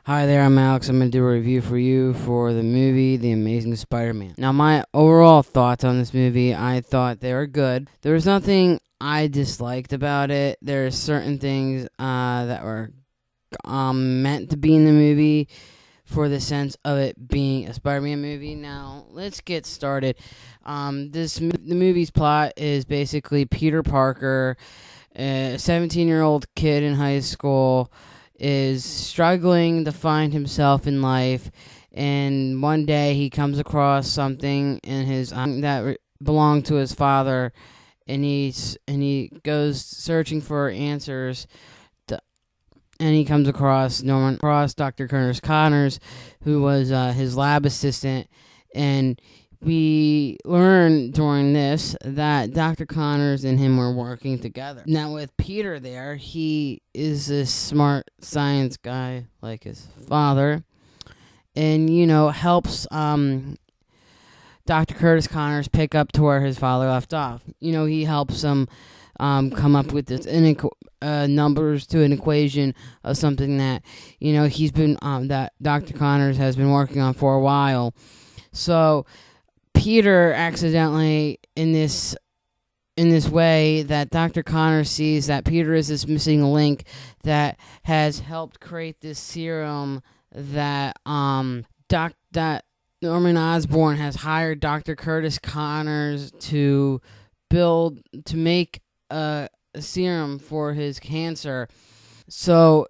Hi there, I'm Alex. I'm going to do a review for you for the movie The Amazing Spider-Man. Now, my overall thoughts on this movie, I thought they were good. There was nothing I disliked about it. There are certain things that were meant to be in the movie for the sense of it being a Spider-Man movie. Now, let's get started. The movie's plot is basically Peter Parker, a 17-year-old kid in high school, is struggling to find himself in life, and one day he comes across something in his that belonged to his father, and he goes searching for answers. And he comes across Dr. Curtis Connors, who was his lab assistant, and we learn during this that Dr. Connors and him were working together. Now, with Peter there, he is this smart science guy like his father, and, helps Dr. Curtis Connors pick up to where his father left off. He helps him come up with this numbers to an equation of something that, he's been, that Dr. Connors has been working on for a while. So Peter accidentally, in this way, that Dr. Connors sees that Peter is this missing link that has helped create this serum that that Norman Osborn has hired Dr. Curtis Connors to make a serum for his cancer. So,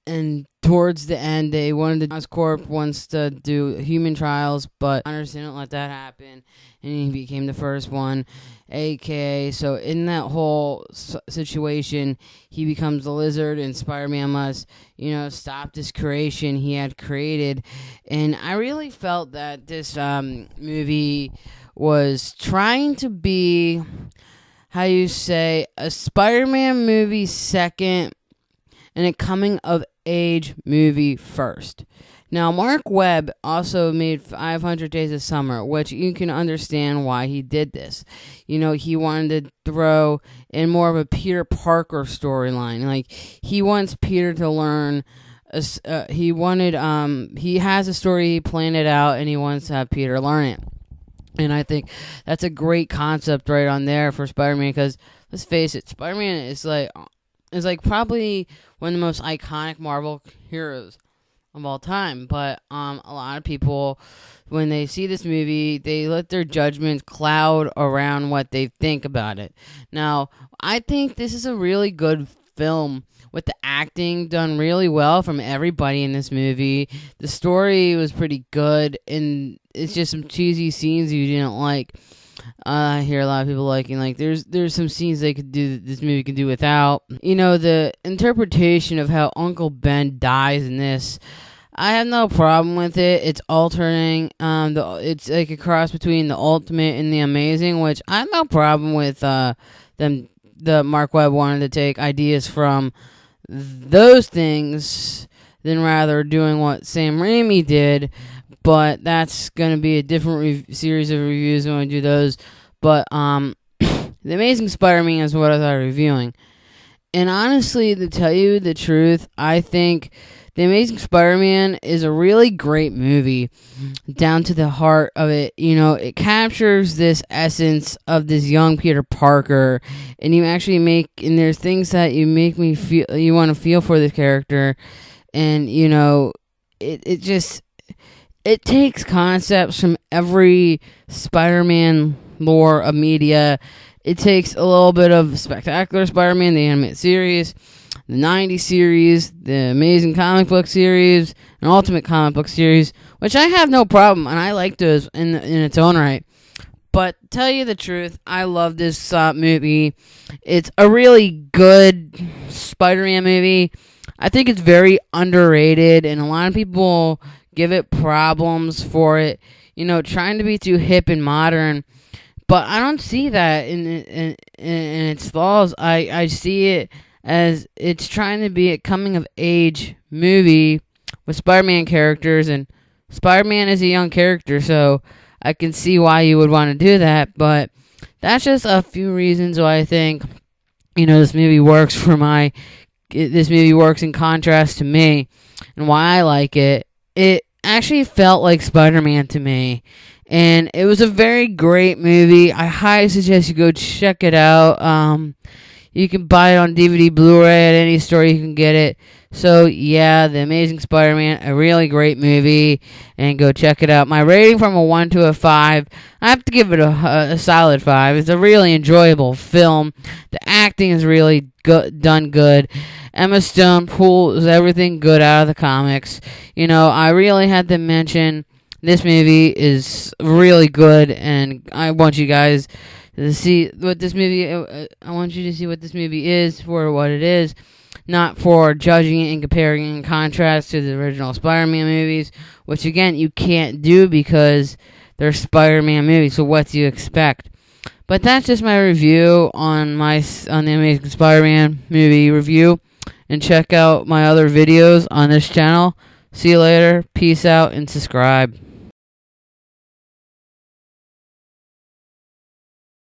and towards the end, Oscorp wants to do human trials, but Connors didn't let that happen, and he became the first one, aka, so in that whole situation, he becomes the Lizard, and Spider-Man must, stop this creation he had created. And I really felt that this movie was trying to be, a Spider-Man movie second, and a coming-of-age movie first. Now, Mark Webb also made 500 Days of Summer, which you can understand why he did this. He wanted to throw in more of a Peter Parker storyline. Like, he wants Peter to learn. He has a story, he planned it out, and he wants to have Peter learn it. And I think that's a great concept right on there for Spider-Man, because, let's face it, Spider-Man is like probably one of the most iconic Marvel heroes of all time. But a lot of people, when they see this movie, they let their judgment cloud around what they think about it. Now, I think this is a really good film with the acting done really well from everybody in this movie. The story was pretty good, and it's just some cheesy scenes you didn't like. I hear a lot of people liking, there's some scenes this movie could do without. The interpretation of how Uncle Ben dies in this, I have no problem with it. It's alternating. It's like a cross between the Ultimate and the Amazing, which I have no problem with. The Mark Webb wanted to take ideas from those things than rather doing what Sam Raimi did. But that's going to be a different series of reviews when we do those. But The Amazing Spider-Man is what I was reviewing. And honestly, to tell you the truth, I think The Amazing Spider-Man is a really great movie, down to the heart of it. It captures this essence of this young Peter Parker, and and there's things that you want to feel for this character, and it takes concepts from every Spider-Man lore of media. It takes a little bit of Spectacular Spider-Man, the animated series, the 90s series, the Amazing Comic Book series, and Ultimate Comic Book series, which I have no problem, and I like those in its own right. But to tell you the truth, I love this movie. It's a really good Spider-Man movie. I think it's very underrated, and a lot of people give it problems for it, trying to be too hip and modern. But I don't see that in its flaws. I see it as it's trying to be a coming-of-age movie with Spider-Man characters, and Spider-Man is a young character, so I can see why you would want to do that. But that's just a few reasons why I think, this movie works in contrast to me. and why I like it. It actually felt like Spider-Man to me. And it was a very great movie. I highly suggest you go check it out. You can buy it on DVD, Blu-ray at any store you can get it. So, yeah, The Amazing Spider-Man, a really great movie, and go check it out. My rating from a 1 to a 5, I have to give it a solid 5. It's a really enjoyable film. The acting is really done good. Emma Stone pulls everything good out of the comics. I really had to mention this movie is really good, and I want you guys to see what this movie. I want you to see what this movie is for what it is, not for judging it and comparing it in contrast to the original Spider-Man movies, which again you can't do because they're Spider-Man movies. So what do you expect? But that's just my review on the Amazing Spider-Man movie review, and check out my other videos on this channel. See you later. Peace out and subscribe.